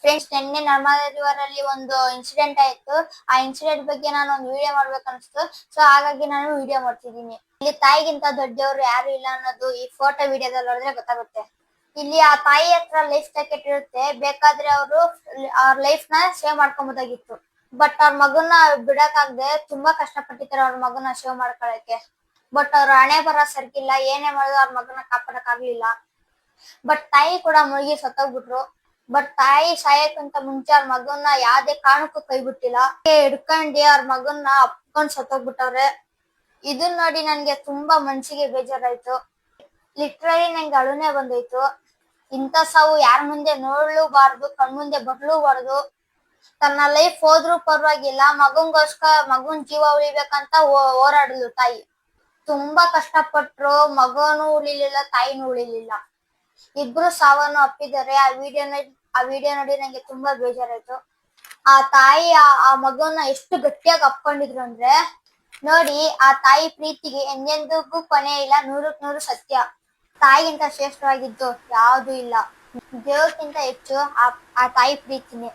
Friends, ನಿನ್ನೆ Narmada river ಅಲ್ಲಿ ಒಂದು ಇನ್ಸಿಡೆಂಟ್ ಆಯ್ತು. ಆ ಇನ್ಸಿಡೆಂಟ್ ಬಗ್ಗೆ ನಾನು ಒಂದು ವಿಡಿಯೋ ಮಾಡ್ಬೇಕು ಅನ್ಸ್ತು. ಸೊ ಹಾಗಾಗಿ ನಾನು ವಿಡಿಯೋ ಮಾಡ್ತಿದ್ದೀನಿ. ಇಲ್ಲಿ ತಾಯಿಗಿಂತ ದೊಡ್ಡವರು ಯಾರು ಇಲ್ಲ ಅನ್ನೋದು ಈ ಫೋಟೋ ವಿಡಿಯೋದಲ್ಲಿ ನೋಡಿದ್ರೆ ಗೊತ್ತಾಗುತ್ತೆ. ಇಲ್ಲಿ ಆ ತಾಯಿ ಹತ್ರ ಲೈಫ್ ಜಾಕೆಟ್ ಇರುತ್ತೆ, ಬೇಕಾದ್ರೆ ಅವರು ಅವ್ರ ಲೈಫ್ ನ ಸೇವ್ ಮಾಡ್ಕೊಬೋದಾಗಿತ್ತು. ಬಟ್ ಅವ್ರ ಮಗನ ಬಿಡಕ್ಕಾಗ್ದೆ ತುಂಬಾ ಕಷ್ಟಪಟ್ಟಿದ್ದಾರೆ ಅವ್ರ ಮಗನ ಸೇವ್ ಮಾಡ್ಕೊಳಕ್ಕೆ. ಬಟ್ ಅವ್ರ ಹಣೆ ಬರ ಸರ್ಕಿಲ್ಲ, ಏನೇ ಮಾಡಿದ್ರು ಅವ್ರ ಮಗನ ಕಾಪಾಡಕ್ ಆಗ್ಲಿಲ್ಲ. ಬಟ್ ತಾಯಿ ಕೂಡ ಮುಳುಗಿ ಸತ್ತೋಗ್ಬಿಟ್ರು. ಬಟ್ ತಾಯಿ ಸಾಯಕ್ಕಿಂತ ಮುಂಚೆ ಅವ್ರ ಮಗನ್ನ ಯಾವ್ದೇ ಕಾರಣಕ್ಕೂ ಕೈ ಬಿಟ್ಟಿಲ್ಲ. ಹಿಡ್ಕೊಂಡಿ ಅವ್ರ ಮಗನ್ನ ಅಪ್ಕೊಂಡ್ ಸತ್ತೋಗ್ಬಿಟ್ಟವ್ರೆ. ಇದನ್ನ ನೋಡಿ ನನ್ಗೆ ತುಂಬಾ ಮನ್ಸಿಗೆ ಬೇಜಾರಾಯ್ತು. ಲಿಟ್ರಲಿ ನಂಗೆ ಅಳುನೇ ಬಂದೋಯ್ತು. ಇಂಥ ಸಾವು ಯಾರ ಮುಂದೆ ನೋಡ್ಲೂಬಾರ್ದು, ಕಣ್ಮುಂದೆ ಬರ್ಲೂಬಾರ್ದು. ತನ್ನ ಲೈಫ್ ಹೋದ್ರೂ ಪರವಾಗಿಲ್ಲ, ಮಗನ್ ಜೀವ ಉಳಿಬೇಕಂತ ಹೋರಾಡಿದ್ಲು ತಾಯಿ. ತುಂಬಾ ಕಷ್ಟಪಟ್ರು, ಮಗನೂ ಉಳಿಲಿಲ್ಲ, ತಾಯಿನೂ ಉಳಿಲಿಲ್ಲ. ಇಬ್ರು ಸಾವನ್ನು ಅಪ್ಪಿದ್ದಾರೆ. ಆ ವಿಡಿಯೋ ನೋಡಿ ನಂಗೆ ತುಂಬಾ ಬೇಜಾರಾಯ್ತು. ಆ ತಾಯಿ ಆ ಮಗನ ಎಷ್ಟು ಗಟ್ಟಿಯಾಗಿ ಅಪ್ಕೊಂಡಿದ್ರು ಅಂದ್ರೆ ನೋಡಿ, ಆ ತಾಯಿ ಪ್ರೀತಿಗೆ ಎಂದೆಂದಿಗೂ ಕೊನೆ ಇಲ್ಲ, 100ಕ್ಕೆ 100 ಸತ್ಯ. ತಾಯಿಗಿಂತ ಶ್ರೇಷ್ಠವಾಗಿದ್ದು ಯಾವ್ದು ಇಲ್ಲ. ದೇವ್ರಕ್ಕಿಂತ ಹೆಚ್ಚು ಆ ತಾಯಿ ಪ್ರೀತಿನೇ.